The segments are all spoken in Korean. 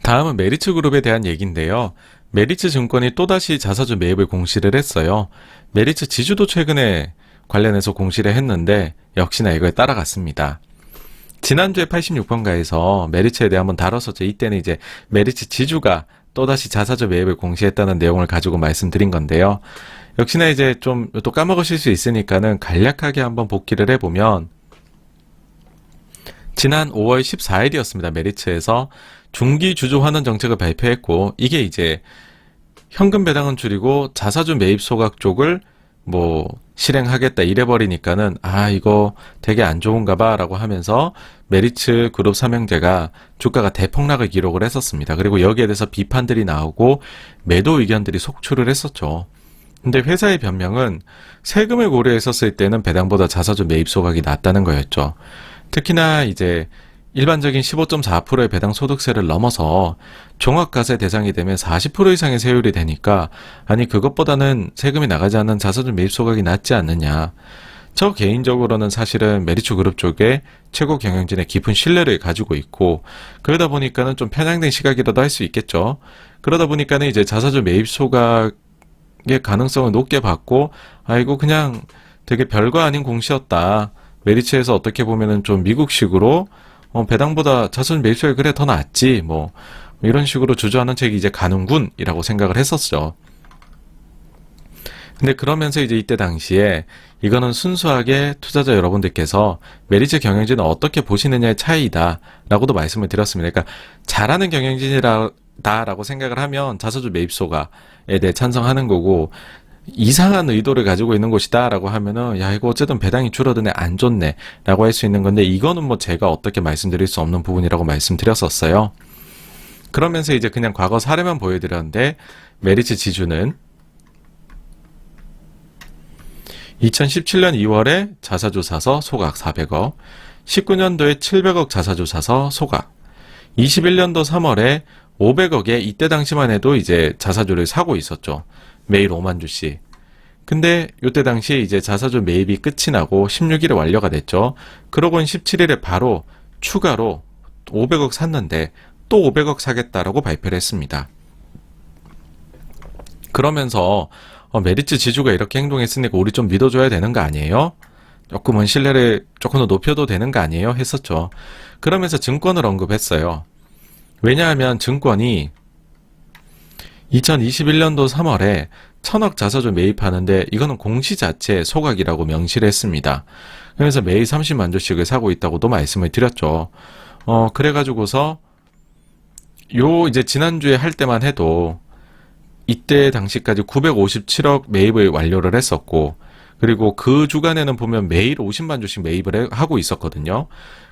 다음은 메리츠 그룹에 대한 얘기인데요. 메리츠 증권이 또다시 자사주 매입을 공시를 했어요. 메리츠 지주도 최근에 관련해서 공시를 했는데 역시나 이거에 따라갔습니다. 지난주에 86번가에서 메리츠에 대해 한번 다뤘었죠. 이때는 이제 메리츠 지주가 또다시 자사주 매입을 공시했다는 내용을 가지고 말씀드린 건데요. 역시나 이제 좀 또 까먹으실 수 있으니까는 간략하게 한번 복기를 해보면 지난 5월 14일이었습니다. 메리츠에서 중기 주주 환원 정책을 발표했고, 이게 이제 현금 배당은 줄이고 자사주 매입 소각 쪽을 실행하겠다 이래버리니까는 이거 되게 안 좋은가 봐 라고 하면서 메리츠 그룹 삼형제가 주가가 대폭락을 기록을 했었습니다. 그리고 여기에 대해서 비판들이 나오고 매도 의견들이 속출을 했었죠. 근데 회사의 변명은 세금을 고려했었을 때는 배당보다 자사주 매입 소각이 낫다는 거였죠. 특히나 이제 일반적인 15.4%의 배당 소득세를 넘어서 종합과세 대상이 되면 40% 이상의 세율이 되니까 그것보다는 세금이 나가지 않는 자사주 매입 소각이 낫지 않느냐. 저 개인적으로는 사실은 메리츠 그룹 쪽에 최고 경영진의 깊은 신뢰를 가지고 있고, 그러다 보니까는 좀 편향된 시각이라도 할 수 있겠죠. 그러다 보니까는 이제 자사주 매입 소각의 가능성을 높게 봤고, 이거 그냥 되게 별거 아닌 공시였다. 메리츠에서 어떻게 보면은 좀 미국식으로 배당보다 자사주 매입 소각이 그래 더 낫지 이런 식으로 주저하는 책이 이제 가는군이라고 생각을 했었죠. 근데 그러면서 이제 이때 당시에 이거는 순수하게 투자자 여러분들께서 메리츠 경영진을 어떻게 보시느냐의 차이다 라고도 말씀을 드렸습니다. 그러니까 잘하는 경영진이다라고 생각을 하면 자사주 매입 소각에 대해 찬성하는 거고, 이상한 의도를 가지고 있는 곳이다 라고 하면은 이거 어쨌든 배당이 줄어드네 안 좋네 라고 할 수 있는 건데, 이거는 제가 어떻게 말씀드릴 수 없는 부분이라고 말씀드렸었어요. 그러면서 이제 그냥 과거 사례만 보여드렸는데, 메리츠 지주는 2017년 2월에 자사주 사서 소각 400억, 19년도에 700억 자사주 사서 소각, 21년도 3월에 500억에 이때 당시만 해도 이제 자사주를 사고 있었죠. 매일 5만 주씩. 근데 이때 당시 이제 자사주 매입이 끝이 나고 16일에 완료가 됐죠. 그러고는 17일에 바로 추가로 500억 샀는데 또 500억 사겠다라고 발표를 했습니다. 그러면서 메리츠 지주가 이렇게 행동했으니까 우리 좀 믿어줘야 되는 거 아니에요? 조금은 신뢰를 조금 더 높여도 되는 거 아니에요? 했었죠. 그러면서 증권을 언급했어요. 왜냐하면 증권이 2021년도 3월에 1000억 자사주 매입하는데 이거는 공시 자체 소각이라고 명시를 했습니다. 그래서 매일 30만 주씩을 사고 있다고도 말씀을 드렸죠. 그래가지고서 이제 지난주에 할 때만 해도 이때 당시까지 957억 매입을 완료를 했었고, 그리고 그 주간에는 보면 매일 50만 주씩 매입을 하고 있었거든요.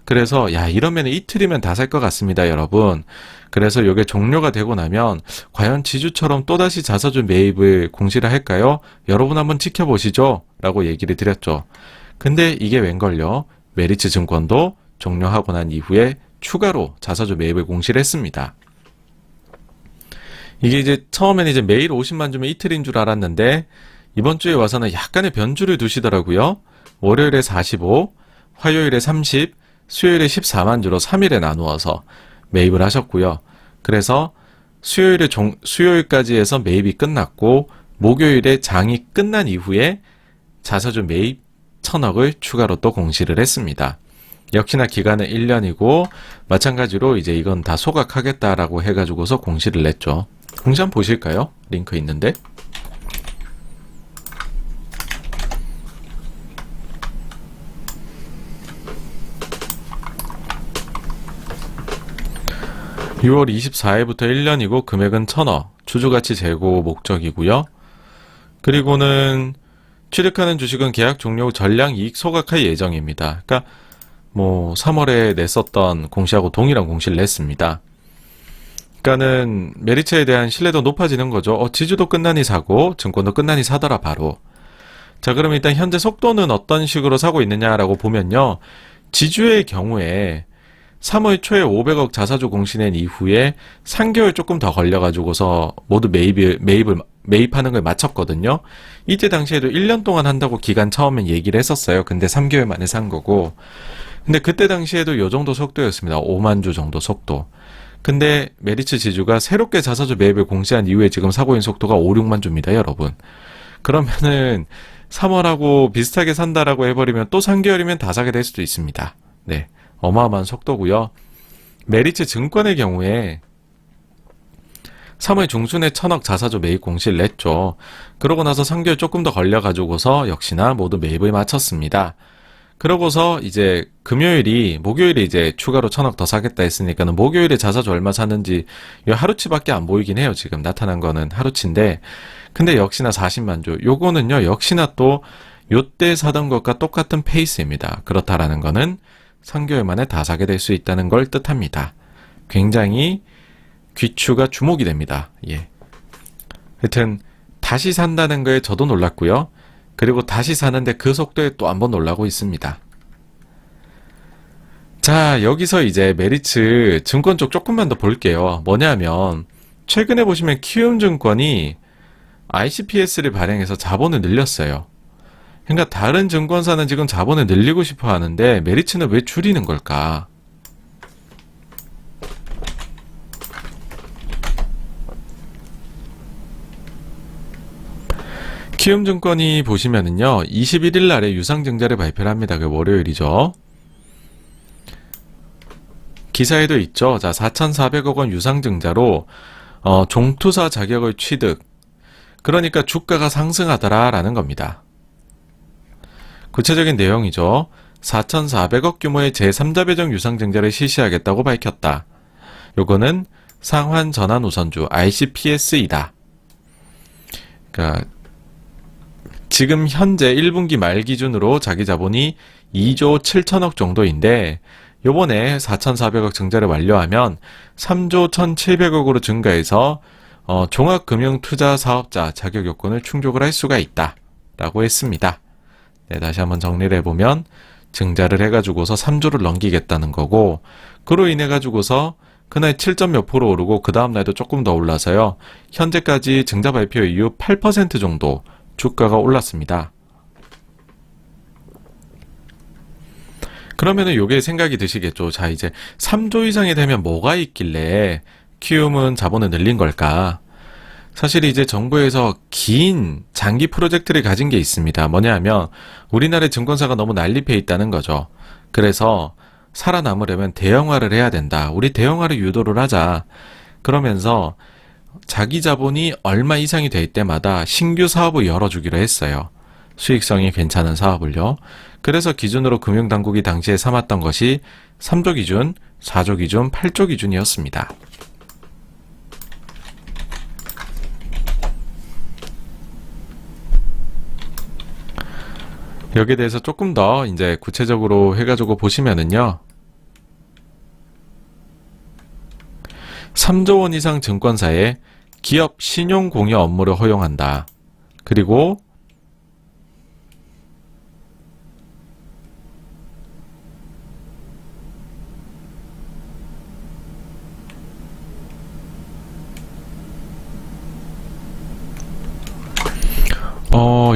그래서 이러면 이틀이면 다 살 것 같습니다, 여러분. 그래서 이게 종료가 되고 나면 과연 지주처럼 또다시 자사주 매입을 공시를 할까요? 여러분 한번 지켜보시죠 라고 얘기를 드렸죠. 근데 이게 웬걸요? 메리츠 증권도 종료하고 난 이후에 추가로 자사주 매입을 공시를 했습니다. 이게 이제 처음에는 이제 매일 50만 주면 이틀인 줄 알았는데 이번 주에 와서는 약간의 변주를 두시더라고요. 월요일에 45, 화요일에 30, 수요일에 14만 주로 3일에 나누어서 매입을 하셨고요. 그래서 수요일까지 해서 매입이 끝났고, 목요일에 장이 끝난 이후에 자사주 매입 1000억을 추가로 또 공시를 했습니다. 역시나 기간은 1년이고 마찬가지로 이제 이건 다 소각하겠다라고 해가지고서 공시를 냈죠. 공시 한번 보실까요? 링크 있는데. (6월 24일부터) 1년이고 금액은 1000억, 주주가치 제고 목적이고요. 그리고는 취득하는 주식은 계약 종료 후 전량 이익 소각할 예정입니다. 그러니까 3월에 냈었던 공시하고 동일한 공시를 냈습니다. 그러니까는 메리츠에 대한 신뢰도 높아지는 거죠. 지주도 끝나니 사고 증권도 끝나니 사더라 바로. 자, 그럼 일단 현재 속도는 어떤 식으로 사고 있느냐라고 보면요. 지주의 경우에 3월 초에 500억 자사주 공시낸 이후에 3개월 조금 더 걸려가지고서 모두 매입하는 걸 마쳤거든요. 이때 당시에도 1년 동안 한다고 기간 처음엔 얘기를 했었어요. 근데 3개월 만에 산 거고. 근데 그때 당시에도 요 정도 속도였습니다. 5만 주 정도 속도. 근데 메리츠 지주가 새롭게 자사주 매입을 공시한 이후에 지금 사고인 속도가 5, 6만 주입니다, 여러분. 그러면은 3월하고 비슷하게 산다라고 해버리면 또 3개월이면 다 사게 될 수도 있습니다. 네, 어마어마한 속도고요. 메리츠 증권의 경우에 3월 중순에 1,000억 자사주 매입 공시를 냈죠. 그러고 나서 3개월 조금 더 걸려가지고서 역시나 모두 매입을 마쳤습니다. 그러고서 이제 목요일에 이제 추가로 1,000억 더 사겠다 했으니까는 목요일에 자사주 얼마 샀는지 이 하루치밖에 안 보이긴 해요. 지금 나타난 거는 하루치인데, 근데 역시나 40만 주. 요거는요, 역시나 또 요때 사던 것과 똑같은 페이스입니다. 그렇다라는 거는 3개월 만에 다 사게 될 수 있다는 걸 뜻합니다. 굉장히 귀추가 주목이 됩니다. 예. 하여튼 다시 산다는 거에 저도 놀랐고요. 그리고 다시 사는데 그 속도에 또 한 번 놀라고 있습니다. 자, 여기서 이제 메리츠 증권 쪽 조금만 더 볼게요. 뭐냐면 최근에 보시면 키움증권이 ICPS를 발행해서 자본을 늘렸어요. 그러니까 다른 증권사는 지금 자본을 늘리고 싶어 하는데 메리츠는 왜 줄이는 걸까? 키움증권이 보시면은요, 21일 날에 유상증자를 발표를 합니다. 그 월요일이죠. 기사에도 있죠. 자, 4,400억 원 유상증자로 종투사 자격을 취득. 그러니까 주가가 상승하더라라는 겁니다. 구체적인 내용이죠. 4,400억 규모의 제3자 배정 유상증자를 실시하겠다고 밝혔다. 요거는 상환전환우선주 ICPS이다. 그러니까 지금 현재 1분기 말 기준으로 자기 자본이 2조 7천억 정도인데 요번에 4,400억 증자를 완료하면 3조 1,700억으로 증가해서 종합금융투자사업자 자격 요건을 충족을 할 수가 있다 라고 했습니다. 네, 다시 한번 정리를 해보면 증자를 해가지고서 3조를 넘기겠다는 거고, 그로 인해 가지고서 그날 7점 몇 프로 오르고 그 다음날도 조금 더 올라서요, 현재까지 증자 발표 이후 8% 정도 주가가 올랐습니다. 그러면은 요게 생각이 드시겠죠. 자, 이제 3조 이상이 되면 뭐가 있길래 키움은 자본을 늘린 걸까? 사실 이제 정부에서 긴 장기 프로젝트를 가진 게 있습니다. 뭐냐 하면 우리나라의 증권사가 너무 난립해 있다는 거죠. 그래서 살아남으려면 대형화를 해야 된다. 우리 대형화를 유도를 하자. 그러면서 자기 자본이 얼마 이상이 될 때마다 신규 사업을 열어주기로 했어요. 수익성이 괜찮은 사업을요. 그래서 기준으로 금융당국이 당시에 삼았던 것이 3조 기준, 4조 기준, 8조 기준이었습니다. 여기에 대해서 조금 더 이제 구체적으로 해가지고 보시면은요, 3조 원 이상 증권사에 기업 신용 공여 업무를 허용한다. 그리고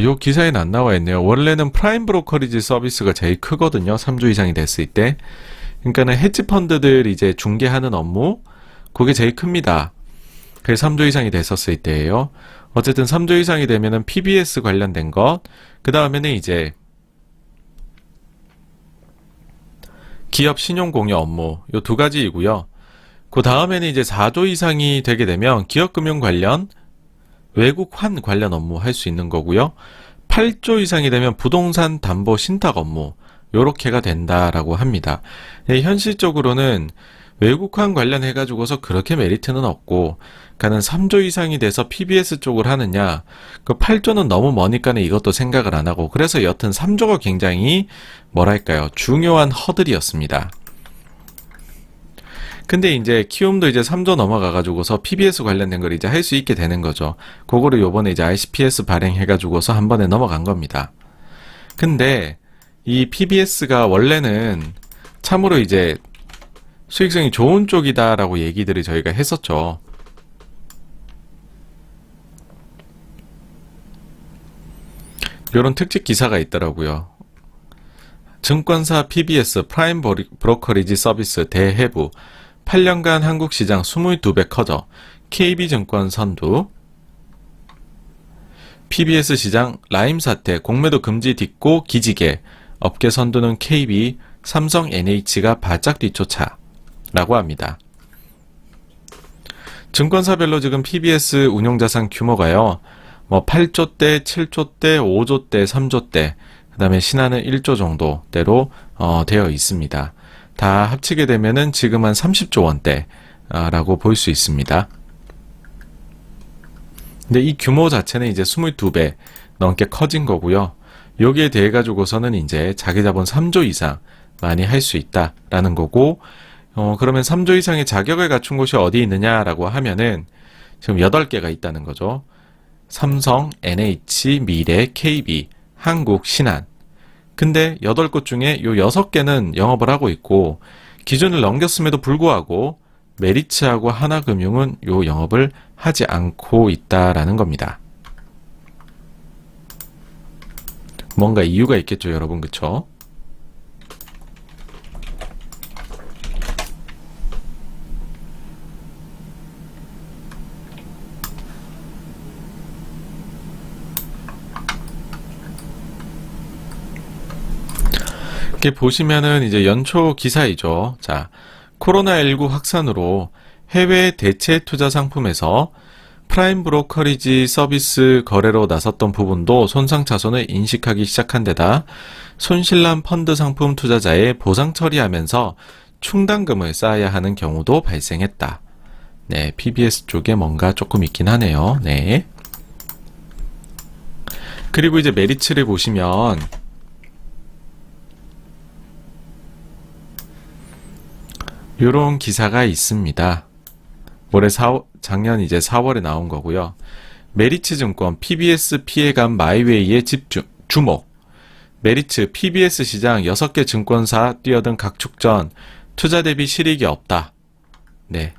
요 기사에는 안 나와 있네요. 원래는 프라임 브로커리지 서비스가 제일 크거든요. 3조 이상이 됐을 때. 그러니까는 헤지펀드들 이제 중개하는 업무, 그게 제일 큽니다. 그게 3조 이상이 됐었을 때예요. 어쨌든 3조 이상이 되면은 PBS 관련된 것, 그 다음에는 이제 기업 신용 공여 업무, 요 두 가지이고요. 그 다음에는 이제 4조 이상이 되게 되면 기업 금융 관련, 외국 환 관련 업무 할 수 있는 거고요. 8조 이상이 되면 부동산 담보 신탁 업무, 요렇게가 된다라고 합니다. 현실적으로는 외국 환 관련해 가지고서 그렇게 메리트는 없고, 그러니까는 3조 이상이 돼서 PBS 쪽을 하느냐, 그 8조는 너무 머니까는 이것도 생각을 안 하고, 그래서 여튼 3조가 굉장히 뭐랄까요, 중요한 허들이었습니다. 근데 이제 키움도 이제 3조 넘어가가지고서 PBS 관련된 걸 이제 할 수 있게 되는 거죠. 그거를 요번에 이제 ICPS 발행해가지고서 한 번에 넘어간 겁니다. 근데 이 PBS가 원래는 참으로 이제 수익성이 좋은 쪽이다라고 얘기들을 저희가 했었죠. 요런 특집 기사가 있더라고요. 증권사 PBS 프라임 브로커리지 서비스 대해부 8년간 한국 시장 22배 커져 KB증권 선두, PBS 시장 라임 사태 공매도 금지 딛고 기지개, 업계 선두는 KB, 삼성, NH가 바짝 뒤쫓아 라고 합니다. 증권사별로 지금 PBS 운용자산 규모가요, 8조대, 7조대, 5조대, 3조대, 그 다음에 신한은 1조 정도대로 되어 있습니다. 다 합치게 되면은 지금 한 30조 원대라고 볼 수 있습니다. 근데 이 규모 자체는 이제 22배 넘게 커진 거고요. 여기에 대해 가지고서는 이제 자기 자본 3조 이상 많이 할 수 있다라는 거고, 그러면 3조 이상의 자격을 갖춘 곳이 어디 있느냐라고 하면은 지금 8개가 있다는 거죠. 삼성, NH, 미래, KB, 한국, 신한. 근데 8곳 중에 요 6개는 영업을 하고 있고, 기준을 넘겼음에도 불구하고 메리츠하고 하나금융은 요 영업을 하지 않고 있다라는 겁니다. 뭔가 이유가 있겠죠, 여러분, 그쵸? 이렇게 보시면은 이제 연초 기사이죠. 자, 코로나19 확산으로 해외 대체 투자 상품에서 프라임 브로커리지 서비스 거래로 나섰던 부분도 손상차손을 인식하기 시작한 데다 손실난 펀드 상품 투자자의 보상 처리하면서 충당금을 쌓아야 하는 경우도 발생했다. 네, PBS 쪽에 뭔가 조금 있긴 하네요. 네. 그리고 이제 메리츠를 보시면 요런 기사가 있습니다. 작년 이제 4월에 나온 거고요. 메리츠 증권 PBS 피해감 마이웨이에 주목. 메리츠 PBS 시장 6개 증권사 뛰어든 각축전 투자 대비 실익이 없다. 네.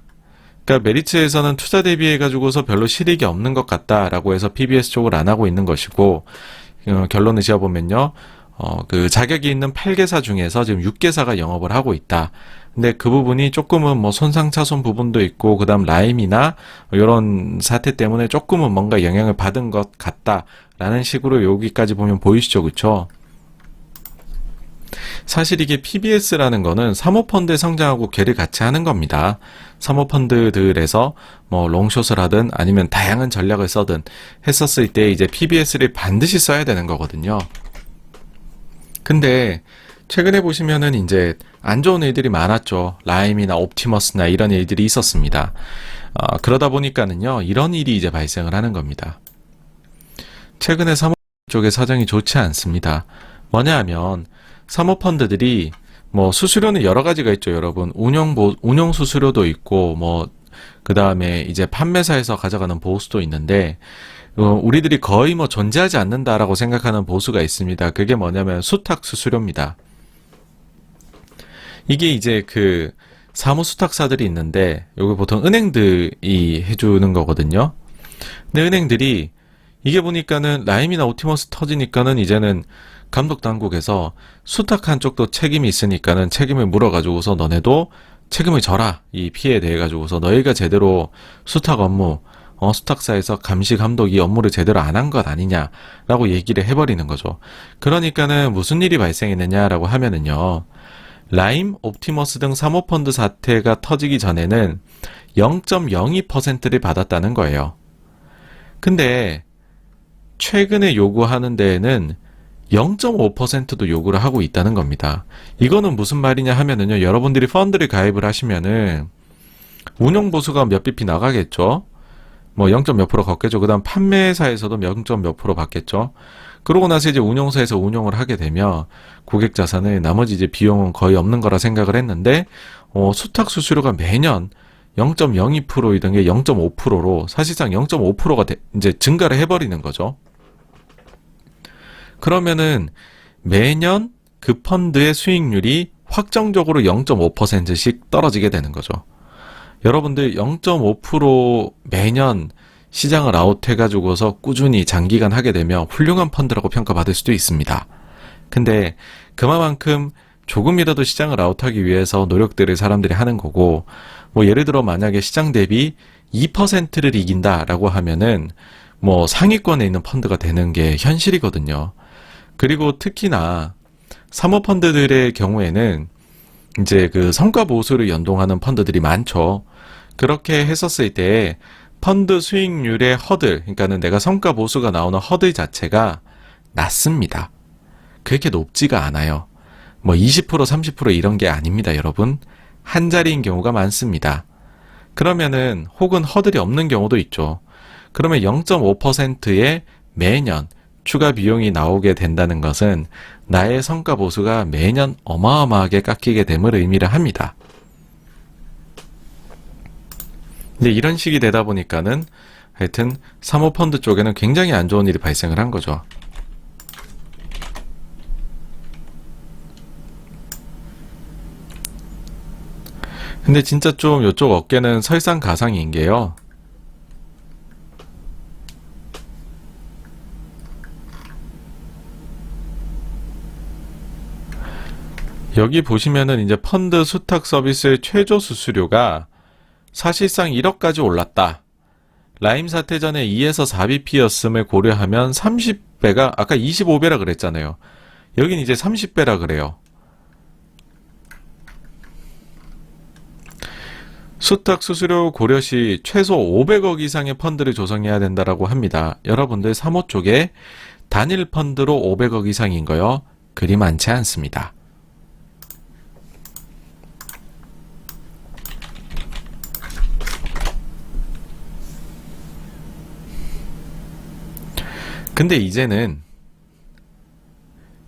그러니까 메리츠에서는 투자 대비해 가지고서 별로 실익이 없는 것 같다라고 해서 PBS 쪽을 안 하고 있는 것이고, 결론을 지어보면요. 그 자격이 있는 8개사 중에서 지금 6개사가 영업을 하고 있다. 근데 그 부분이 조금은 뭐 손상차손 부분도 있고, 그 다음 라임이나 이런 사태 때문에 조금은 뭔가 영향을 받은 것 같다라는 식으로 여기까지 보면 보이시죠, 그쵸? 사실 이게 PBS라는 거는 사모펀드의 성장하고 괴를 같이 하는 겁니다. 사모펀드들에서 뭐 롱숏을 하든 아니면 다양한 전략을 써든 했었을 때 이제 PBS를 반드시 써야 되는 거거든요. 근데 최근에 보시면은 이제 안 좋은 일들이 많았죠. 라임이나 옵티머스나 이런 일들이 있었습니다. 그러다 보니까는요, 이런 일이 이제 발생을 하는 겁니다. 최근에 사모펀드 쪽의 사정이 좋지 않습니다. 뭐냐 하면 사모펀드들이 뭐 수수료는 여러 가지가 있죠, 여러분. 운영 수수료도 있고, 뭐 그 다음에 이제 판매사에서 가져가는 보수도 있는데, 우리들이 거의 뭐 존재하지 않는다라고 생각하는 보수가 있습니다. 그게 뭐냐면 수탁 수수료입니다. 이게 이제 그 사무수탁사들이 있는데, 여기 보통 은행들이 해주는 거거든요. 근데 은행들이 이게 보니까는 라임이나 옵티머스 터지니까는 이제는 감독 당국에서 수탁한 쪽도 책임이 있으니까는 책임을 물어가지고서 너네도 책임을 져라. 이 피해에 대해 가지고서 너희가 제대로 수탁 업무, 수탁사에서 감시 감독 이 업무를 제대로 안 한 것 아니냐라고 얘기를 해버리는 거죠. 그러니까는 무슨 일이 발생했느냐라고 하면은요, 라임, 옵티머스 등 사모펀드 사태가 터지기 전에는 0.02%를 받았다는 거예요. 근데 최근에 요구하는 데에는 0.5%도 요구를 하고 있다는 겁니다. 이거는 무슨 말이냐 하면은요, 여러분들이 펀드를 가입을 하시면은 운용 보수가 몇 bp 나가겠죠. 뭐 0. 몇 프로 걷겠죠. 그 다음 판매사에서도 0. 몇 프로 받겠죠. 그러고 나서 이제 운용사에서 운용을 하게 되면 고객 자산의 나머지 이제 비용은 거의 없는 거라 생각을 했는데, 수탁 수수료가 매년 0.02%이던 게 0.5%로 사실상 0.5%가 이제 증가를 해버리는 거죠. 그러면은 매년 그 펀드의 수익률이 확정적으로 0.5%씩 떨어지게 되는 거죠. 여러분들 0.5% 매년 시장을 아웃해가지고서 꾸준히 장기간 하게 되면 훌륭한 펀드라고 평가받을 수도 있습니다. 근데 그만큼 조금이라도 시장을 아웃하기 위해서 노력들을 사람들이 하는 거고, 뭐 예를 들어 만약에 시장 대비 2%를 이긴다라고 하면은 뭐 상위권에 있는 펀드가 되는 게 현실이거든요. 그리고 특히나 사모펀드들의 경우에는 이제 그 성과 보수를 연동하는 펀드들이 많죠. 그렇게 했었을 때 펀드 수익률의 허들, 그러니까는 내가 성과 보수가 나오는 허들 자체가 낮습니다. 그렇게 높지가 않아요. 뭐 20%, 30% 이런 게 아닙니다, 여러분. 한 자리인 경우가 많습니다. 그러면은 혹은 허들이 없는 경우도 있죠. 그러면 0.5%의 매년 추가 비용이 나오게 된다는 것은 나의 성과 보수가 매년 어마어마하게 깎이게 됨을 의미를 합니다. 근데 이런 식이 되다 보니까는 하여튼 사모펀드 쪽에는 굉장히 안 좋은 일이 발생을 한 거죠. 근데 진짜 좀 이쪽 업계는 설상가상인 게요. 여기 보시면은 이제 펀드 수탁 서비스의 최저 수수료가 사실상 1억까지 올랐다. 라임 사태 전에 2에서 4bp였음을 고려하면 30배가 아까 25배라 그랬잖아요. 여긴 이제 30배라 그래요. 수탁 수수료 고려 시 최소 500억 이상의 펀드를 조성해야 된다라고 합니다. 여러분들 사모 쪽에 단일 펀드로 500억 이상인 거요. 그리 많지 않습니다. 근데 이제는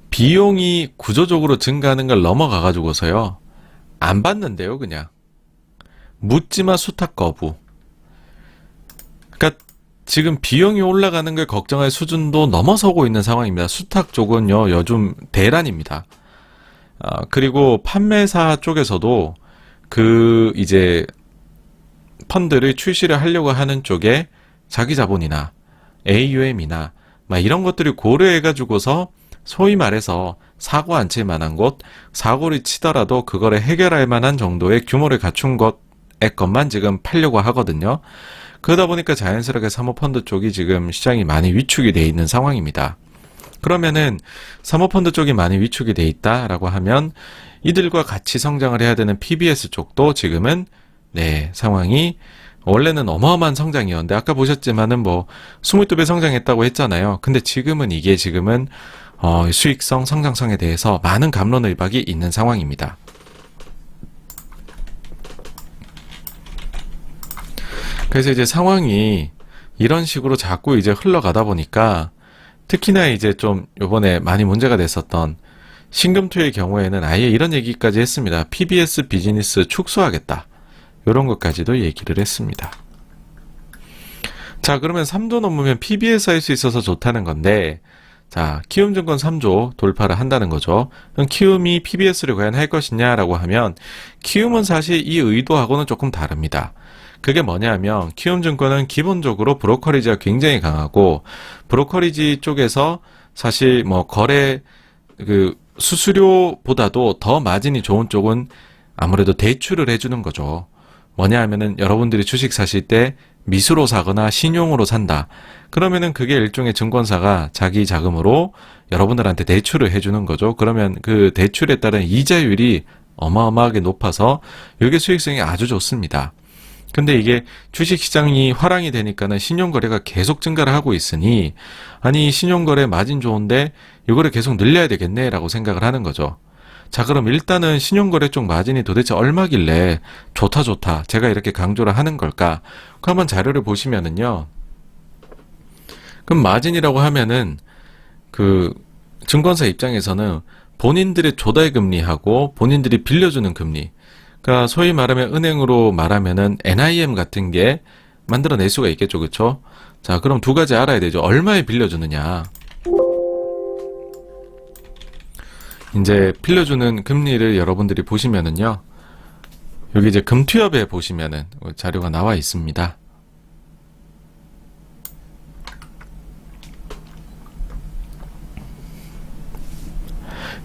비용이 구조적으로 증가하는 걸 넘어가가지고서요. 안 받는데요, 그냥. 묻지마 수탁 거부. 그러니까 지금 비용이 올라가는 걸 걱정할 수준도 넘어서고 있는 상황입니다. 수탁 쪽은요, 요즘 대란입니다. 그리고 판매사 쪽에서도 그 이제 펀드를 출시를 하려고 하는 쪽에 자기 자본이나 AUM이나 막 이런 것들을 고려해가지고서 소위 말해서 사고 안 칠 만한 곳, 사고를 치더라도 그거를 해결할 만한 정도의 규모를 갖춘 것의 것만 지금 팔려고 하거든요. 그러다 보니까 자연스럽게 사모펀드 쪽이 지금 시장이 많이 위축이 돼 있는 상황입니다. 그러면은 사모펀드 쪽이 많이 위축이 돼 있다라고 하면 이들과 같이 성장을 해야 되는 PBS 쪽도 지금은 상황이 원래는 어마어마한 성장이었는데 아까 보셨지만은 뭐 22배 성장했다고 했잖아요. 근데 지금은 이게 지금은 수익성, 성장성에 대해서 많은 갑론을박이 있는 상황입니다. 그래서 이제 상황이 이런 식으로 자꾸 이제 흘러가다 보니까 특히나 이제 좀 요번에 많이 문제가 됐었던 신금투의 경우에는 아예 이런 얘기까지 했습니다. PBS 비즈니스 축소하겠다. 이런 것까지도 얘기를 했습니다. 자, 그러면 3조 넘으면 PBS 할 수 있어서 좋다는 건데, 자, 키움증권 3조 돌파를 한다는 거죠. 그럼 키움이 PBS를 과연 할 것이냐라고 하면, 키움은 사실 이 의도하고는 조금 다릅니다. 그게 뭐냐면, 키움증권은 기본적으로 브로커리지가 굉장히 강하고, 브로커리지 쪽에서 사실 뭐 거래, 수수료보다도 더 마진이 좋은 쪽은 아무래도 대출을 해주는 거죠. 뭐냐 하면은 여러분들이 주식 사실 때 미수로 사거나 신용으로 산다. 그러면은 그게 일종의 증권사가 자기 자금으로 여러분들한테 대출을 해주는 거죠. 그러면 그 대출에 따른 이자율이 어마어마하게 높아서 이게 수익성이 아주 좋습니다. 근데 이게 주식시장이 화랑이 되니까는 신용거래가 계속 증가를 하고 있으니 아니 신용거래 마진 좋은데 이거를 계속 늘려야 되겠네 라고 생각을 하는 거죠. 자, 그럼 일단은 신용거래 쪽 마진이 도대체 얼마길래 좋다 제가 이렇게 강조를 하는 걸까? 그 한번 자료를 보시면은요. 그럼 마진이라고 하면은 그 증권사 입장에서는 본인들의 조달 금리하고 본인들이 빌려주는 금리, 그러니까 소위 말하면 은행으로 말하면은 NIM 같은 게 만들어낼 수가 있겠죠, 그렇죠? 자, 그럼 두 가지 알아야 되죠. 얼마에 빌려주느냐. 이제 빌려주는 금리를 여러분들이 보시면은요. 여기 이제 금투협에 보시면은 자료가 나와 있습니다.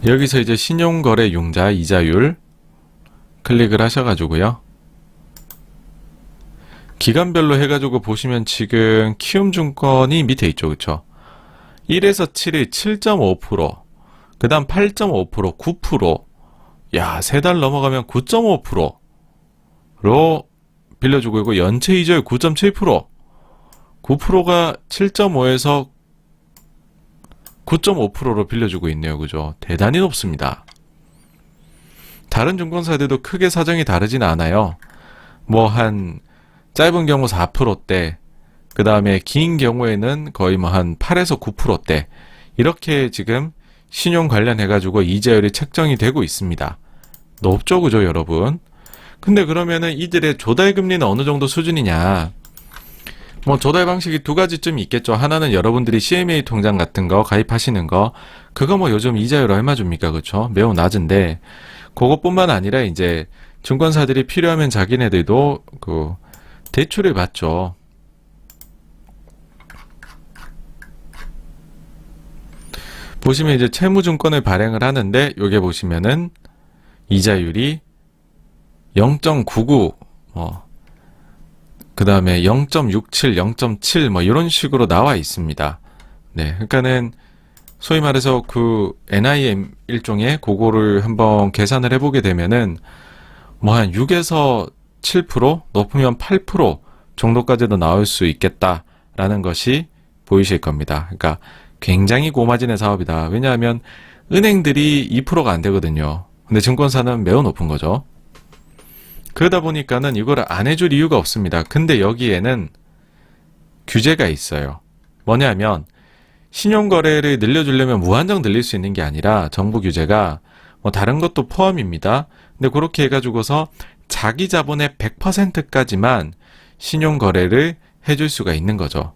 여기서 이제 신용거래 융자 이자율 클릭을 하셔가지고요. 기간별로 해가지고 보시면 지금 키움증권이 밑에 있죠. 그쵸? 1에서 7이 7.5%, 그 다음 8.5%, 9%, 야, 3달 넘어가면 9.5%로 빌려주고 있고, 연체 이자율 9.7%, 9%가 7.5에서 9.5%로 빌려주고 있네요. 그죠? 대단히 높습니다. 다른 증권사들도 크게 사정이 다르진 않아요. 뭐 한 짧은 경우 4%대, 그 다음에 긴 경우에는 거의 뭐 한 8에서 9%대, 이렇게 지금 신용 관련해가지고 이자율이 책정이 되고 있습니다. 높죠, 그죠, 여러분? 근데 그러면은 이들의 조달 금리는 어느 정도 수준이냐? 뭐 조달 방식이 두 가지쯤 있겠죠. 하나는 여러분들이 CMA 통장 같은 거 가입하시는 거, 그거 뭐 요즘 이자율 얼마 줍니까? 그쵸? 매우 낮은데, 그것뿐만 아니라 이제 증권사들이 필요하면 자기네들도 그 대출을 받죠. 보시면 이제 채무증권을 발행을 하는데, 요게 보시면은 이자율이 0.99, 그 다음에 0.67, 0.7 뭐 이런 식으로 나와 있습니다. 네, 그러니까는 소위 말해서 그 NIM 일종의 그거를 한번 계산을 해보게 되면은 뭐 한 6에서 7%, 높으면 8% 정도까지도 나올 수 있겠다라는 것이 보이실 겁니다. 그러니까 굉장히 고마진의 사업이다. 왜냐하면 은행들이 2%가 안 되거든요. 근데 증권사는 매우 높은 거죠. 그러다 보니까는 이걸 안 해줄 이유가 없습니다. 근데 여기에는 규제가 있어요. 뭐냐면 신용거래를 늘려주려면 무한정 늘릴 수 있는 게 아니라 정부 규제가 뭐 다른 것도 포함입니다. 근데 그렇게 해가지고서 자기 자본의 100%까지만 신용거래를 해줄 수가 있는 거죠.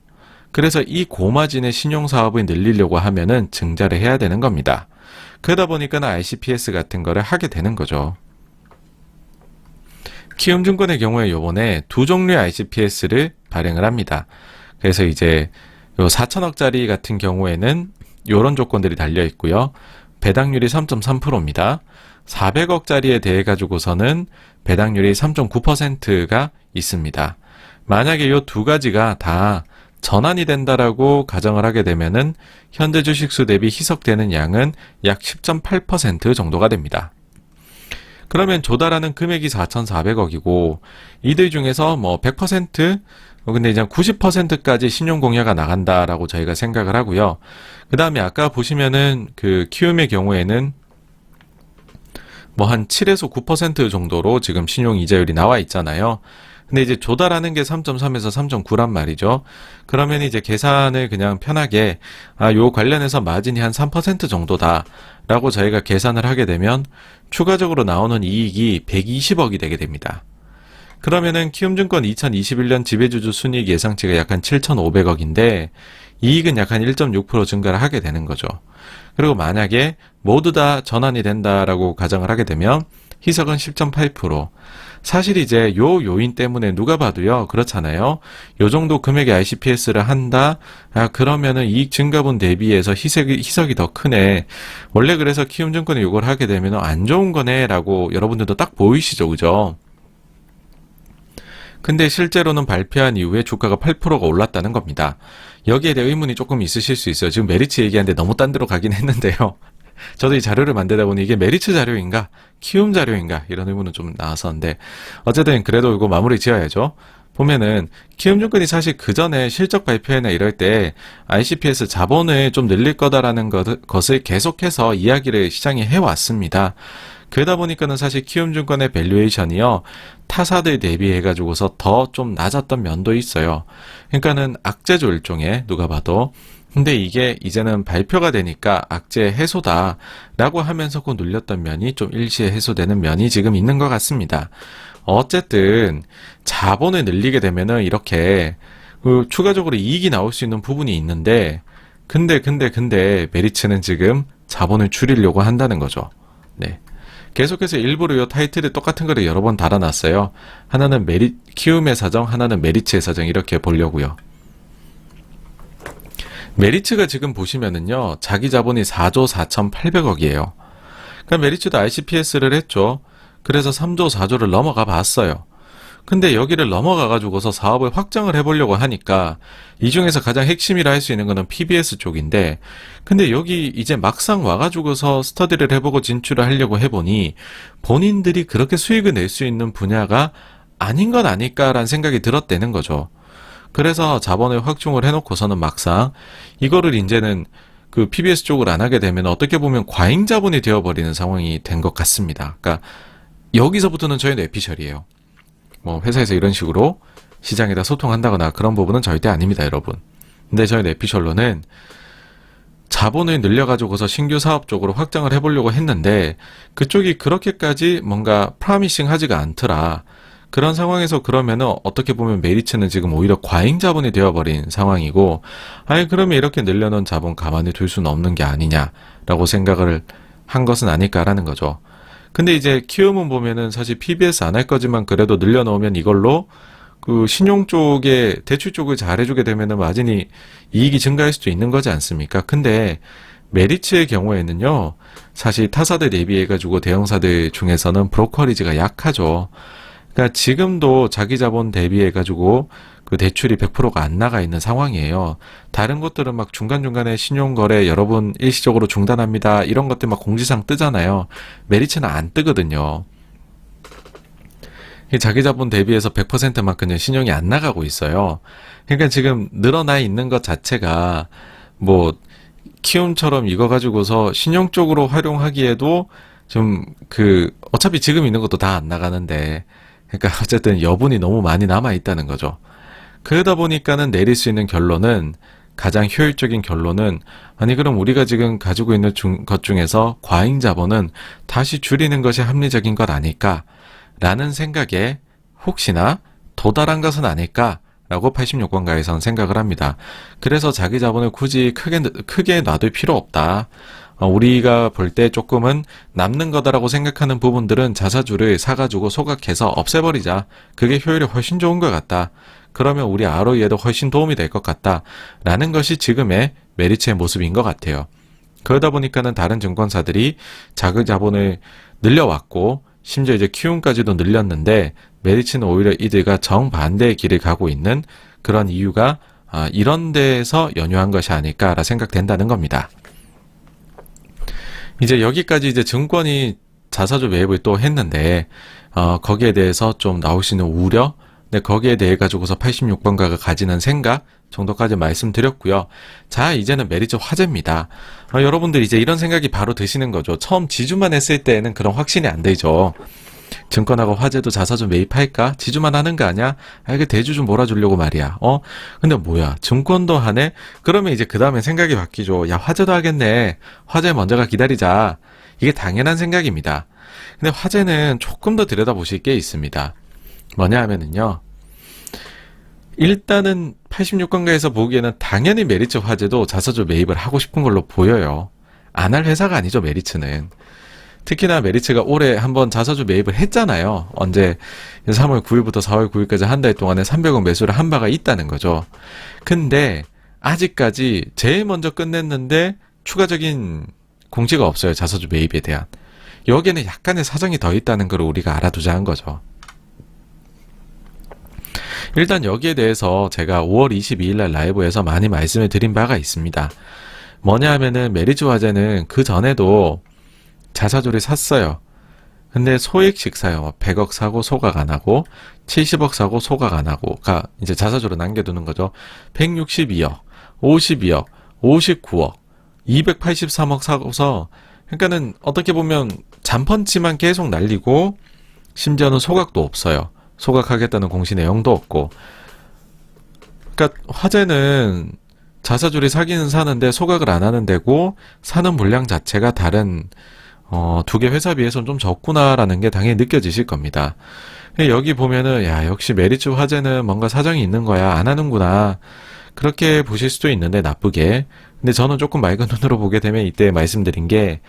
그래서 이 고마진의 신용사업을 늘리려고 하면은 증자를 해야 되는 겁니다. 그러다 보니까는 ICPS 같은 거를 하게 되는 거죠. 키움증권의 경우에 요번에 두 종류의 ICPS를 발행을 합니다. 그래서 이제 요 4천억짜리 같은 경우에는 요런 조건들이 달려 있고요. 배당률이 3.3%입니다. 400억짜리에 대해 가지고서는 배당률이 3.9%가 있습니다. 만약에 요 두 가지가 다 전환이 된다라고 가정을 하게 되면은 현재 주식수 대비 희석되는 양은 약 10.8% 정도가 됩니다. 그러면 조달하는 금액이 4,400억이고 이들 중에서 뭐 100% 근데 이제 90%까지 신용공여가 나간다라고 저희가 생각을 하고요. 그 다음에 아까 보시면은 그 키움의 경우에는 뭐 한 7에서 9% 정도로 지금 신용 이자율이 나와 있잖아요. 근데 이제 조달하는 게 3.3에서 3.9란 말이죠. 그러면 이제 계산을 그냥 편하게 요 관련해서 마진이 한 3% 정도다라고 저희가 계산을 하게 되면 추가적으로 나오는 이익이 120억이 되게 됩니다. 그러면은 키움증권 2021년 지배주주 순이익 예상치가 약 한 7,500억인데 이익은 약 한 1.6% 증가를 하게 되는 거죠. 그리고 만약에 모두 다 전환이 된다라고 가정을 하게 되면 희석은 10.8%. 사실 이제 요 요인 때문에 누가 봐도요 그렇잖아요. 요 정도 금액의 ICPS를 한다. 그러면은 이익 증가분 대비해서 희석이 더 크네. 원래 그래서 키움증권이 요걸 하게 되면 안 좋은 거네라고 여러분들도 딱 보이시죠, 그죠? 근데 실제로는 발표한 이후에 주가가 8%가 올랐다는 겁니다. 여기에 대해 의문이 조금 있으실 수 있어요. 지금 메리츠 얘기하는데 너무 딴 데로 가긴 했는데요. 저도 이 자료를 만들다 보니 이게 메리츠 자료인가 키움 자료인가 이런 의문은 좀 나왔었는데 어쨌든 그래도 이거 마무리 지어야죠. 보면은 키움증권이 사실 그 전에 실적 발표회나 이럴 때 ICPS 자본을 좀 늘릴 거다라는 것을 계속해서 이야기를 시장에 해왔습니다. 그러다 보니까는 사실 키움증권의 밸류에이션이요 타사들 대비해가지고서 더 좀 낮았던 면도 있어요. 그러니까는 악재죠 일종의 누가 봐도. 근데 이게 이제는 발표가 되니까 악재 해소다라고 하면서 그 눌렸던 면이 좀 일시에 해소되는 면이 지금 있는 것 같습니다. 어쨌든 자본을 늘리게 되면은 이렇게 추가적으로 이익이 나올 수 있는 부분이 있는데 근데 메리츠는 지금 자본을 줄이려고 한다는 거죠. 네. 계속해서 일부러 이 타이틀에 똑같은 거를 여러 번 달아놨어요. 하나는 키움의 사정, 하나는 메리츠의 사정 이렇게 보려고요. 메리츠가 지금 보시면은요, 자기 자본이 4조 4,800억이에요. 그러니까 메리츠도 ICPS를 했죠. 그래서 3조 4조를 넘어가 봤어요. 근데 여기를 넘어가가지고서 사업을 확장을 해보려고 하니까 이 중에서 가장 핵심이라 할 수 있는 거는 PBS 쪽인데, 근데 여기 이제 막상 와가지고서 스터디를 해보고 진출을 하려고 해보니 본인들이 그렇게 수익을 낼 수 있는 분야가 아닌 건 아닐까라는 생각이 들었다는 거죠. 그래서 자본을 확충을 해놓고서는 막상 이거를 이제는 그 PBS 쪽을 안 하게 되면 어떻게 보면 과잉 자본이 되어버리는 상황이 된 것 같습니다. 그러니까 여기서부터는 저희 뇌피셜이에요. 뭐 회사에서 이런 식으로 시장에다 소통한다거나 그런 부분은 절대 아닙니다, 여러분. 근데 저희 뇌피셜로는 자본을 늘려가지고서 신규 사업 쪽으로 확장을 해보려고 했는데 그쪽이 그렇게까지 뭔가 프라미싱 하지가 않더라. 그런 상황에서 그러면은 어떻게 보면 메리츠는 지금 오히려 과잉 자본이 되어버린 상황이고, 아니 그러면 이렇게 늘려놓은 자본 가만히 둘 수는 없는 게 아니냐라고 생각을 한 것은 아닐까라는 거죠. 근데 이제 키움은 보면은 사실 PBS 안 할 거지만 그래도 늘려놓으면 이걸로 그 신용 쪽에 대출 쪽을 잘해주게 되면은 마진이 이익이 증가할 수도 있는 거지 않습니까? 근데 메리츠의 경우에는요, 사실 타사들 대비해가지고 대형사들 중에서는 브로커리지가 약하죠. 그러니까 지금도 자기 자본 대비해가지고 그 대출이 100%가 안 나가 있는 상황이에요. 다른 것들은 막 중간중간에 신용거래 여러분 일시적으로 중단합니다. 이런 것들 막 공지사항 뜨잖아요. 메리츠는 안 뜨거든요. 자기 자본 대비해서 100%만큼은 신용이 안 나가고 있어요. 그러니까 지금 늘어나 있는 것 자체가 뭐 키움처럼 이거 가지고서 신용 쪽으로 활용하기에도 좀 어차피 지금 있는 것도 다 안 나가는데, 그러니까 어쨌든 여분이 너무 많이 남아 있다는 거죠. 그러다 보니까는 내릴 수 있는 결론은, 가장 효율적인 결론은, 아니 그럼 우리가 지금 가지고 있는 것 중에서 과잉 자본은 다시 줄이는 것이 합리적인 것 아닐까라는 생각에 혹시나 도달한 것은 아닐까라고 86번가에서는 생각을 합니다. 그래서 자기 자본을 굳이 크게 놔둘 필요 없다. 우리가 볼 때 조금은 남는 거다라고 생각하는 부분들은 자사주를 사가지고 소각해서 없애버리자. 그게 효율이 훨씬 좋은 것 같다. 그러면 우리 ROE에도 훨씬 도움이 될 것 같다. 라는 것이 지금의 메리츠의 모습인 것 같아요. 그러다 보니까는 다른 증권사들이 자기 자본을 늘려왔고, 심지어 이제 키움까지도 늘렸는데, 메리츠는 오히려 이들과 정반대의 길을 가고 있는 그런 이유가 이런 데에서 연유한 것이 아닐까라 생각된다는 겁니다. 이제 여기까지 이제 증권이 자사주 매입을 또 했는데, 거기에 대해서 좀 나올 수 있는 우려, 네, 거기에 대해 가지고서 86번가가 가지는 생각 정도까지 말씀드렸고요. 자, 이제는 메리츠 화재입니다. 여러분들 이제 이런 생각이 바로 드시는 거죠. 처음 지주만 했을 때는 그런 확신이 안 되죠. 증권하고 화재도 자사주 매입할까? 지주만 하는 거 아니야? 이게 대주 좀 몰아주려고 말이야. 근데 뭐야? 증권도 하네? 그러면 이제 그 다음에 생각이 바뀌죠. 야, 화재도 하겠네. 화재 먼저가 기다리자. 이게 당연한 생각입니다. 근데 화재는 조금 더 들여다보실 게 있습니다. 뭐냐 하면은요. 일단은 86건가에서 보기에는 당연히 메리츠 화재도 자사주 매입을 하고 싶은 걸로 보여요. 안 할 회사가 아니죠, 메리츠는. 특히나 메리츠가 올해 한번 자사주 매입을 했잖아요. 언제 3월 9일부터 4월 9일까지 한 달 동안에 300억 매수를 한 바가 있다는 거죠. 근데 아직까지 제일 먼저 끝냈는데 추가적인 공지가 없어요. 자사주 매입에 대한. 여기에는 약간의 사정이 더 있다는 걸 우리가 알아두자는 거죠. 일단 여기에 대해서 제가 5월 22일 날 라이브에서 많이 말씀을 드린 바가 있습니다. 뭐냐 하면은 메리츠 화재는 그 전에도 자사주를 샀어요. 근데 소액씩 사요. 100억 사고 소각 안 하고 70억 사고 소각 안 하고가 이제 자사주로 남겨두는 거죠. 162억, 52억, 59억, 283억 사고서, 그러니까는 어떻게 보면 잔펀치만 계속 날리고 심지어는 소각도 없어요. 소각하겠다는 공시 내용도 없고. 그러니까 화재는 자사주를 사기는 사는데 소각을 안 하는 데고, 사는 물량 자체가 다른 두 개 회사 비해서는 좀 적구나라는 게 당연히 느껴지실 겁니다. 여기 보면은 야, 역시 메리츠 화재는 뭔가 사정이 있는 거야, 안 하는구나, 그렇게 보실 수도 있는데 나쁘게. 근데 저는 조금 맑은 눈으로 보게 되면 이때 말씀드린 게,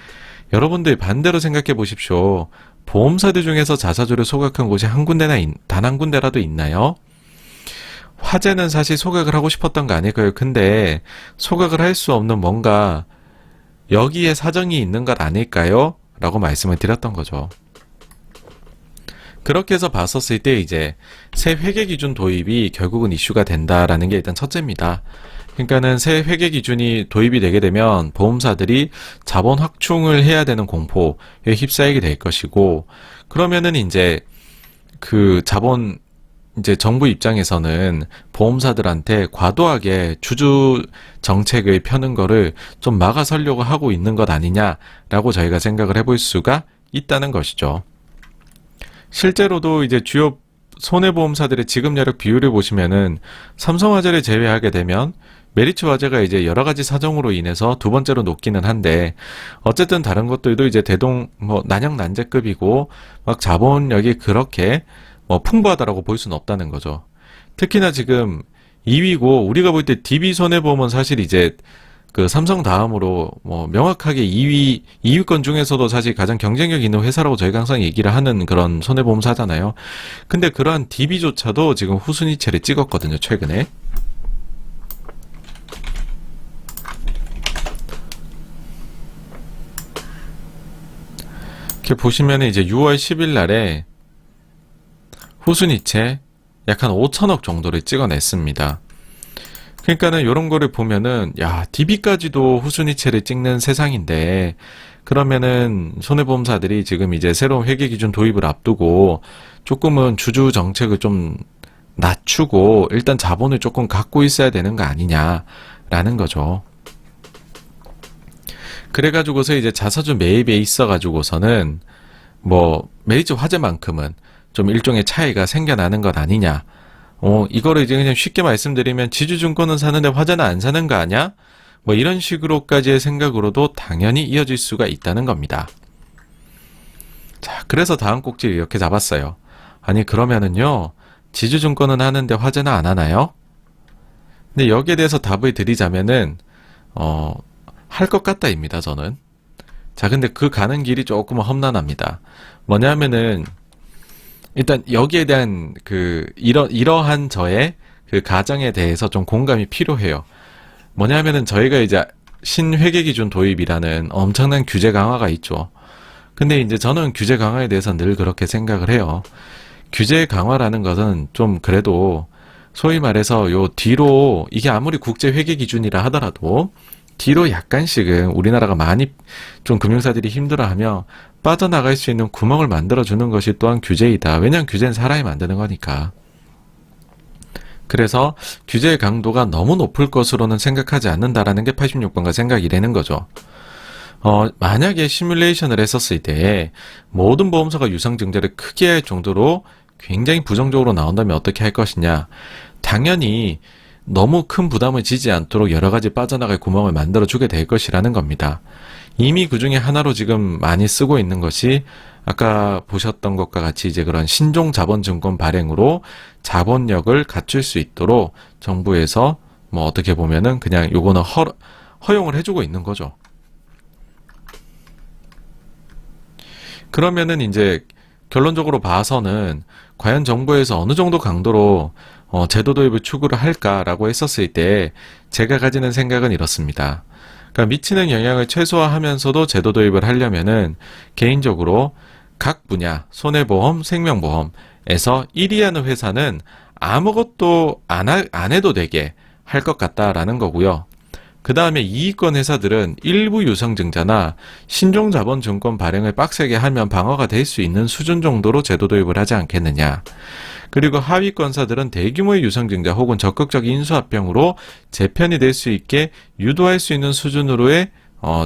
여러분들 반대로 생각해 보십시오. 보험사들 중에서 자사주를 소각한 곳이 한 군데나 단 한 군데라도 있나요? 화재는 사실 소각을 하고 싶었던 거 아닐까요? 근데 소각을 할 수 없는 뭔가 여기에 사정이 있는 것 아닐까요? 라고 말씀을 드렸던 거죠. 그렇게 해서 봤었을 때 이제 새 회계 기준 도입이 결국은 이슈가 된다라는 게 일단 첫째입니다. 그러니까는 새 회계 기준이 도입이 되게 되면 보험사들이 자본 확충을 해야 되는 공포에 휩싸이게 될 것이고, 그러면은 이제 그 자본, 이제 정부 입장에서는 보험사들한테 과도하게 주주 정책을 펴는 거를 좀 막아서려고 하고 있는 것 아니냐라고 저희가 생각을 해볼 수가 있다는 것이죠. 실제로도 이제 주요 손해보험사들의 지급 여력 비율을 보시면은 삼성화재를 제외하게 되면 메리츠 화재가 이제 여러 가지 사정으로 인해서 두 번째로 높기는 한데, 어쨌든 다른 것들도 이제 난영난제급이고 막 자본력이 그렇게 뭐 풍부하다라고 볼 수는 없다는 거죠. 특히나 지금 2위고, 우리가 볼 때 DB 손해보험은 사실 이제 그 삼성 다음으로 뭐 명확하게 2위권 중에서도 사실 가장 경쟁력 있는 회사라고 저희가 항상 얘기를 하는 그런 손해보험사잖아요. 근데 그러한 DB조차도 지금 후순위체를 찍었거든요, 최근에. 이렇게 보시면 이제 6월 10일 날에 후순위체 약 한 5천억 정도를 찍어냈습니다. 그러니까는 이런 거를 보면은, 야, DB까지도 후순위체를 찍는 세상인데, 그러면은 손해보험사들이 지금 이제 새로운 회계기준 도입을 앞두고 조금은 주주 정책을 좀 낮추고 일단 자본을 조금 갖고 있어야 되는 거 아니냐라는 거죠. 그래가지고서 이제 자사주 매입에 있어가지고서는 뭐 메리츠 화재만큼은 좀 일종의 차이가 생겨나는 것 아니냐. 이거를 이제 그냥 쉽게 말씀드리면 지주증권은 사는데 화재는 안 사는 거 아냐? 뭐 이런 식으로까지의 생각으로도 당연히 이어질 수가 있다는 겁니다. 자, 그래서 다음 꼭지를 이렇게 잡았어요. 아니, 그러면은요, 지주증권은 하는데 화재는 안 하나요? 근데 여기에 대해서 답을 드리자면은, 할 것 같다입니다, 저는. 자, 근데 그 가는 길이 조금 험난합니다. 뭐냐면은, 일단 여기에 대한 이러한 저의 그 가정에 대해서 좀 공감이 필요해요. 뭐냐면은 저희가 이제 신회계기준 도입이라는 엄청난 규제 강화가 있죠. 근데 이제 저는 규제 강화에 대해서 늘 그렇게 생각을 해요. 규제 강화라는 것은 좀 그래도 소위 말해서 요 뒤로, 이게 아무리 국제 회계 기준이라 하더라도 뒤로 약간씩은 우리나라가 많이 좀 금융사들이 힘들어하며 빠져나갈 수 있는 구멍을 만들어주는 것이 또한 규제이다. 왜냐하면 규제는 사람이 만드는 거니까. 그래서 규제의 강도가 너무 높을 것으로는 생각하지 않는다라는 게 86번가 생각이라는 거죠. 만약에 시뮬레이션을 했었을 때 모든 보험사가 유상증자를 크게 할 정도로 굉장히 부정적으로 나온다면 어떻게 할 것이냐. 당연히 너무 큰 부담을 지지 않도록 여러 가지 빠져나갈 구멍을 만들어주게 될 것이라는 겁니다. 이미 그 중에 하나로 지금 많이 쓰고 있는 것이 아까 보셨던 것과 같이 이제 그런 신종 자본증권 발행으로 자본력을 갖출 수 있도록 정부에서 뭐 어떻게 보면은 그냥 요거는 허용을 해주고 있는 거죠. 그러면은 이제 결론적으로 봐서는 과연 정부에서 어느 정도 강도로 제도 도입을 추구를 할까라고 했었을 때 제가 가지는 생각은 이렇습니다. 그러니까 미치는 영향을 최소화하면서도 제도 도입을 하려면은 개인적으로 각 분야 손해보험, 생명보험에서 1위 하는 회사는 아무것도 안 해도 되게 할 것 같다라는 거고요. 그 다음에 이익권 회사들은 일부 유상증자나 신종자본증권 발행을 빡세게 하면 방어가 될 수 있는 수준 정도로 제도 도입을 하지 않겠느냐. 그리고 하위권사들은 대규모의 유상증자 혹은 적극적 인수합병으로 재편이 될 수 있게 유도할 수 있는 수준으로의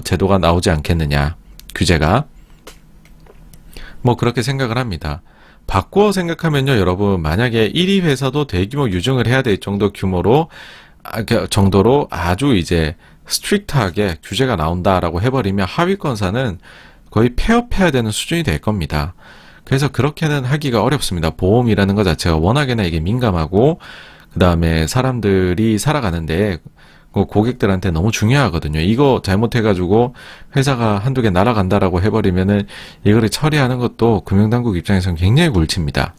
제도가 나오지 않겠느냐. 규제가. 뭐 그렇게 생각을 합니다. 바꾸어 생각하면요, 여러분, 만약에 1위 회사도 대규모 유증을 해야 될 정도 규모로 정도로 아주 이제 스트릭트하게 규제가 나온다라고 해버리면 하위권사는 거의 폐업해야 되는 수준이 될 겁니다. 그래서 그렇게는 하기가 어렵습니다. 보험이라는 것 자체가 워낙에나 이게 민감하고 그 다음에 사람들이 살아가는데 고객들한테 너무 중요하거든요. 이거 잘못해가지고 회사가 한두 개 날아간다라고 해버리면은 이거를 처리하는 것도 금융당국 입장에서는 굉장히 골칩니다.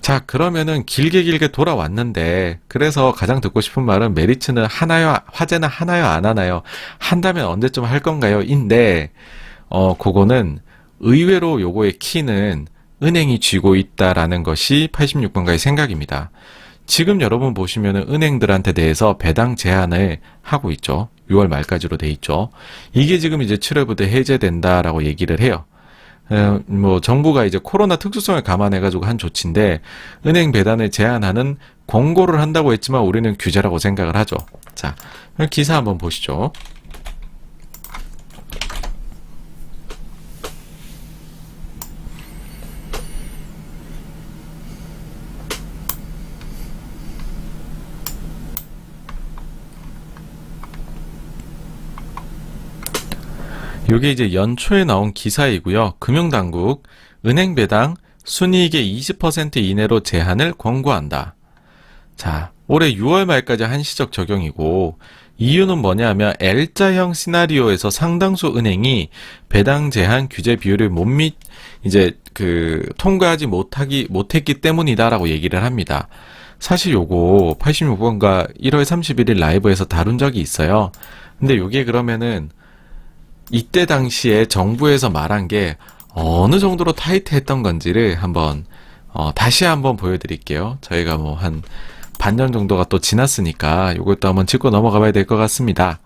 자, 그러면은 길게 돌아왔는데, 그래서 가장 듣고 싶은 말은 메리츠는 하나요? 화재는 하나요? 안 하나요? 한다면 언제쯤 할 건가요? 인데, 그거는 의외로 요거의 키는 은행이 쥐고 있다라는 것이 86번가의 생각입니다. 지금 여러분 보시면은 은행들한테 대해서 배당 제한을 하고 있죠. 6월 말까지로 돼 있죠. 이게 지금 이제 7월부터 해제된다라고 얘기를 해요. 뭐 정부가 이제 코로나 특수성을 감안해가지고 한 조치인데 은행 배당을 제한하는 권고를 한다고 했지만 우리는 규제라고 생각을 하죠. 자, 기사 한번 보시죠. 이게 이제 연초에 나온 기사이고요. 금융당국 은행 배당 순이익의 20% 이내로 제한을 권고한다. 자, 올해 6월 말까지 한시적 적용이고 이유는 뭐냐면 L자형 시나리오에서 상당수 은행이 배당 제한 규제 비율을 이제 통과하지 못했기 때문이다라고 얘기를 합니다. 사실 요거 86번가 1월 31일 라이브에서 다룬 적이 있어요. 근데 요게 그러면은 이때 당시에 정부에서 말한 게 어느 정도로 타이트했던 건지를 한번 다시 한번 보여드릴게요. 저희가 뭐 한 반년 정도가 또 지났으니까 이것도 한번 짚고 넘어가 봐야 될 것 같습니다.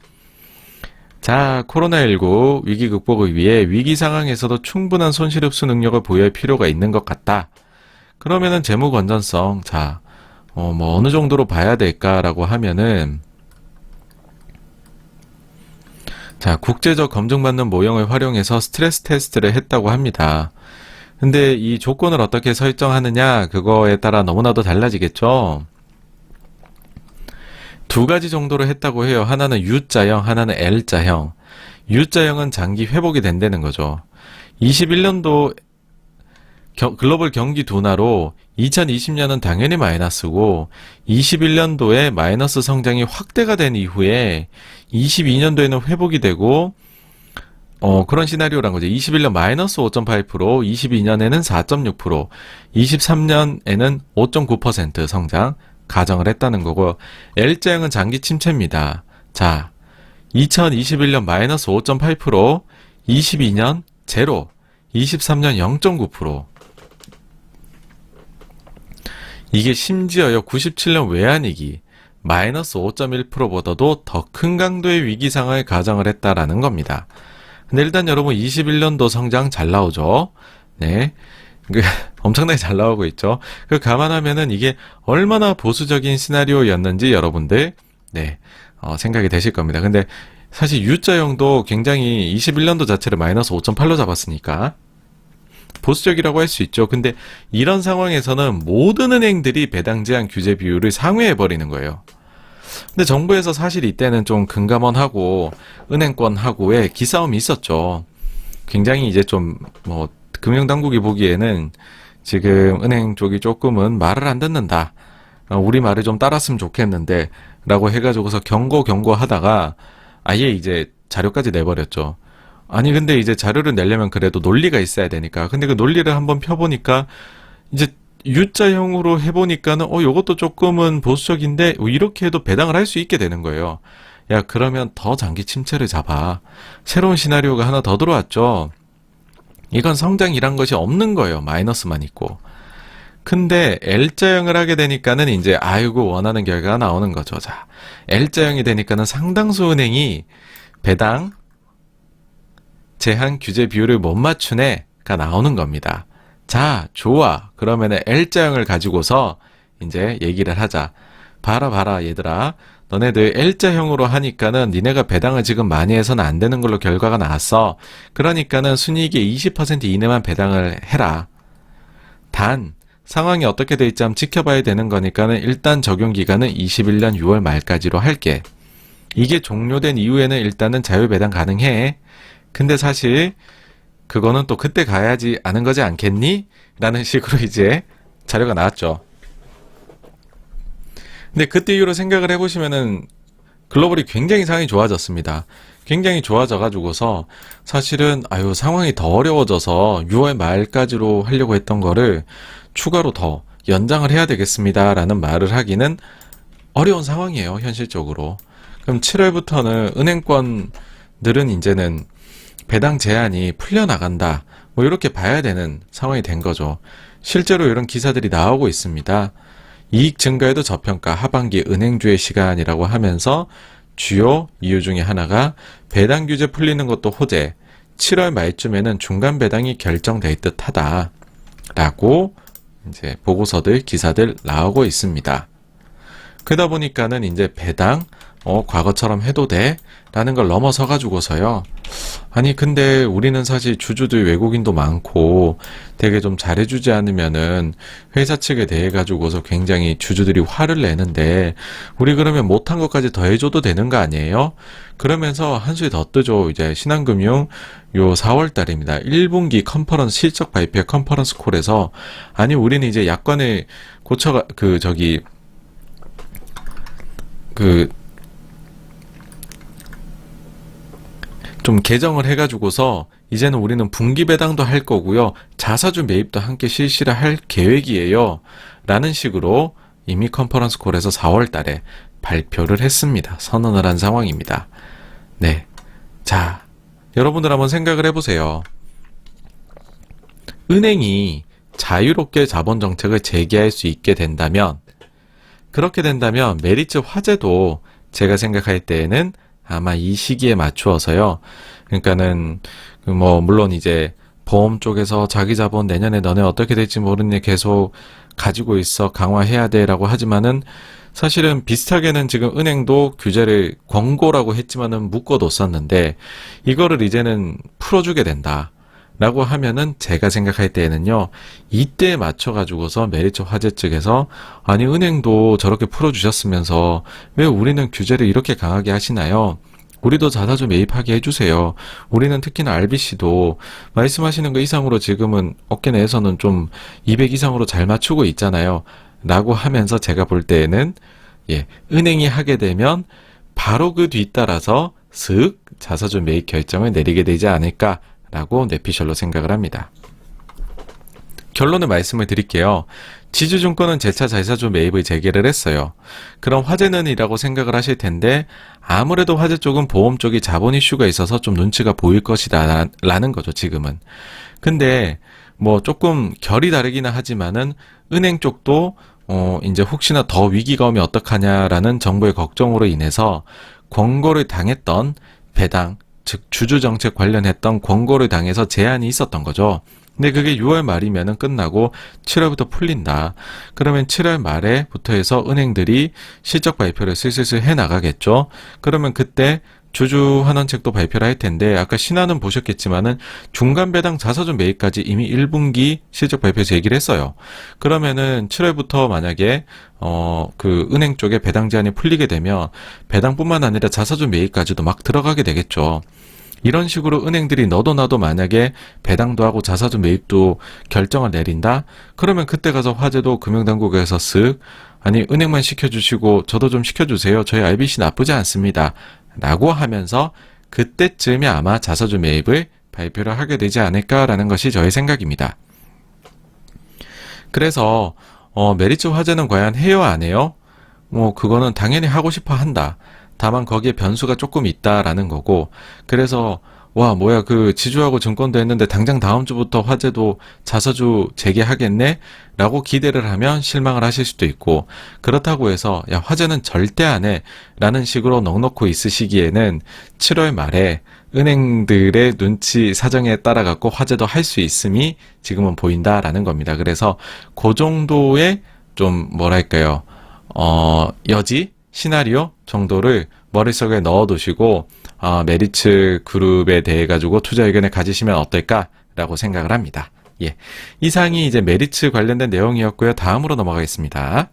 자, 코로나19 위기 극복을 위해 위기 상황에서도 충분한 손실 흡수 능력을 보여야 할 필요가 있는 것 같다. 그러면은 재무 건전성, 자, 뭐 어느 정도로 봐야 될까라고 하면은 자, 국제적 검증받는 모형을 활용해서 스트레스 테스트를 했다고 합니다. 근데 이 조건을 어떻게 설정하느냐, 그거에 따라 너무나도 달라지겠죠? 두 가지 정도로 했다고 해요. 하나는 U자형, 하나는 L자형. U자형은 장기 회복이 된다는 거죠. 21년도 글로벌 경기 둔화로 2020년은 당연히 마이너스고 21년도에 마이너스 성장이 확대가 된 이후에 22년도에는 회복이 되고 그런 시나리오란 거죠. 21년 마이너스 5.8%, 22년에는 4.6%, 23년에는 5.9% 성장 가정을 했다는 거고 L자형은 장기 침체입니다. 자, 2021년 마이너스 5.8%, 22년 제로, 23년 0.9%. 이게 심지어요 97년 외환위기 마이너스 5.1%보다도 더 큰 강도의 위기 상황을 가정을 했다라는 겁니다. 근데 일단 여러분 21년도 성장 잘 나오죠. 네, 엄청나게 잘 나오고 있죠. 그 감안하면은 이게 얼마나 보수적인 시나리오였는지 여러분들 생각이 되실 겁니다. 근데 사실 U자형도 굉장히 21년도 자체를 마이너스 5.8로 잡았으니까 보수적이라고 할 수 있죠. 근데 이런 상황에서는 모든 은행들이 배당 제한 규제 비율을 상회해버리는 거예요. 근데 정부에서 사실 이때는 좀 금감원하고 은행권하고의 기싸움이 있었죠. 굉장히 이제 좀 뭐 금융당국이 보기에는 지금 은행 쪽이 조금은 말을 안 듣는다. 우리 말을 좀 따랐으면 좋겠는데 라고 해가지고서 경고하다가 아예 이제 자료까지 내버렸죠. 아니 근데 이제 자료를 내려면 그래도 논리가 있어야 되니까. 근데 그 논리를 한번 펴보니까 이제 U자형으로 해보니까는 요것도 조금은 보수적인데 이렇게 해도 배당을 할 수 있게 되는 거예요. 야, 그러면 더 장기 침체를 잡아. 새로운 시나리오가 하나 더 들어왔죠. 이건 성장이란 것이 없는 거예요. 마이너스만 있고. 근데 L자형을 하게 되니까는 이제 아이고 원하는 결과가 나오는 거죠. 자, L자형이 되니까는 상당수 은행이 배당 제한 규제 비율을 못 맞추네가 나오는 겁니다. 자, 좋아. 그러면은 L자형을 가지고서 이제 얘기를 하자. 봐라 얘들아. 너네들 L자형으로 하니까는 니네가 배당을 지금 많이 해서는 안 되는 걸로 결과가 나왔어. 그러니까는 순이익의 20% 이내만 배당을 해라. 단 상황이 어떻게 될지 한번 지켜봐야 되는 거니까는 일단 적용 기간은 21년 6월 말까지로 할게. 이게 종료된 이후에는 일단은 자율 배당 가능해. 근데 사실 그거는 또 그때 가야지 아는 거지 않겠니? 라는 식으로 이제 자료가 나왔죠. 근데 그때 이후로 생각을 해보시면은 글로벌이 굉장히 상황이 좋아졌습니다. 굉장히 좋아져가지고서 사실은 상황이 더 어려워져서 6월 말까지로 하려고 했던 거를 추가로 더 연장을 해야 되겠습니다. 라는 말을 하기는 어려운 상황이에요. 현실적으로. 그럼 7월부터는 은행권들은 이제는 배당 제한이 풀려나간다. 뭐 이렇게 봐야 되는 상황이 된 거죠. 실제로 이런 기사들이 나오고 있습니다. 이익 증가에도 저평가 하반기 은행주의 시간이라고 하면서 주요 이유 중에 하나가 배당 규제 풀리는 것도 호재, 7월 말쯤에는 중간 배당이 결정될 듯하다 라고 이제 보고서들, 기사들 나오고 있습니다. 그러다 보니까는 이제 배당 과거처럼 해도 돼? 라는 걸 넘어서 가지고서요. 아니 근데 우리는 사실 주주들 외국인도 많고 되게 좀 잘해주지 않으면은 회사 측에 대해 가지고서 굉장히 주주들이 화를 내는데 우리 그러면 못한 것까지 더 해줘도 되는 거 아니에요? 그러면서 한수위 더 뜨죠. 이제 신한금융 요 4월 달입니다. 1분기 컨퍼런스 실적 발표 컨퍼런스 콜에서 아니 우리는 이제 약관을 고쳐가 좀 개정을 해가지고서 이제는 우리는 분기 배당도 할 거고요. 자사주 매입도 함께 실시를 할 계획이에요. 라는 식으로 이미 컨퍼런스 콜에서 4월 달에 발표를 했습니다. 선언을 한 상황입니다. 네. 자, 여러분들 한번 생각을 해보세요. 은행이 자유롭게 자본 정책을 재개할 수 있게 된다면, 그렇게 된다면 메리츠 화재도 제가 생각할 때에는 아마 이 시기에 맞추어서요. 그러니까는 뭐 물론 이제 보험 쪽에서 자기 자본 내년에 너네 어떻게 될지 모르니 계속 가지고 있어 강화해야 돼라고 하지만은 사실은 비슷하게는 지금 은행도 규제를 권고라고 했지만은 묶어뒀었는데 이거를 이제는 풀어주게 된다. 라고 하면은 제가 생각할 때에는요, 이때에 맞춰가지고서 메리츠 화재 측에서 아니 은행도 저렇게 풀어주셨으면서 왜 우리는 규제를 이렇게 강하게 하시나요? 우리도 자사주 매입하게 해주세요. 우리는 특히나 RBC도 말씀하시는 거 이상으로 지금은 업계 내에서는 좀 200 이상으로 잘 맞추고 있잖아요. 라고 하면서 제가 볼 때에는 은행이 하게 되면 바로 그 뒤따라서 슥 자사주 매입 결정을 내리게 되지 않을까 라고 뇌피셜로 생각을 합니다. 결론을 말씀을 드릴게요. 지주증권은 재차 자사주 매입을 재개를 했어요. 그럼 화재는 이라고 생각을 하실 텐데 아무래도 화재 쪽은 보험 쪽이 자본 이슈가 있어서 좀 눈치가 보일 것이다 라는 거죠, 지금은. 근데 뭐 조금 결이 다르기는 하지만은 은행 쪽도 이제 혹시나 더 위기가 오면 어떡하냐라는 정부의 걱정으로 인해서 권고를 당했던 배당, 즉 주주정책 관련했던 권고를 당해서 제한이 있었던 거죠. 근데 그게 6월 말이면은 끝나고 7월부터 풀린다. 그러면 7월 말에부터 해서 은행들이 실적 발표를 슬슬슬 해나가겠죠. 그러면 그때 주주 환원책도 발표를 할 텐데 아까 신한은 보셨겠지만은 중간 배당 자사주 매입까지 이미 1분기 실적 발표에서 얘기를 했어요. 그러면은 7월부터 만약에 그 은행 쪽에 배당 제한이 풀리게 되면 배당뿐만 아니라 자사주 매입까지도 막 들어가게 되겠죠. 이런 식으로 은행들이 너도 나도 만약에 배당도 하고 자사주 매입도 결정을 내린다? 그러면 그때 가서 화재도 금융당국에서 쓱 아니 은행만 시켜주시고 저도 좀 시켜주세요. 저희 RBC 나쁘지 않습니다. 라고 하면서 그때쯤에 아마 자사주 매입을 발표를 하게 되지 않을까라는 것이 저의 생각입니다. 그래서 메리츠 화재는 과연 해요 안 해요? 뭐 그거는 당연히 하고 싶어 한다. 다만 거기에 변수가 조금 있다라는 거고 그래서 와 뭐야 그 지주하고 증권도 했는데 당장 다음 주부터 화재도 자사주 재개하겠네? 라고 기대를 하면 실망을 하실 수도 있고 그렇다고 해서 야 화재는 절대 안 해 라는 식으로 넉넉히 있으시기에는 7월 말에 은행들의 눈치 사정에 따라 갖고 화재도 할 수 있음이 지금은 보인다라는 겁니다. 그래서 그 정도의 좀 뭐랄까요 여지? 시나리오 정도를 머릿속에 넣어두시고 메리츠 그룹에 대해 가지고 투자 의견을 가지시면 어떨까라고 생각을 합니다. 이상이 이제 메리츠 관련된 내용이었고요. 다음으로 넘어가겠습니다.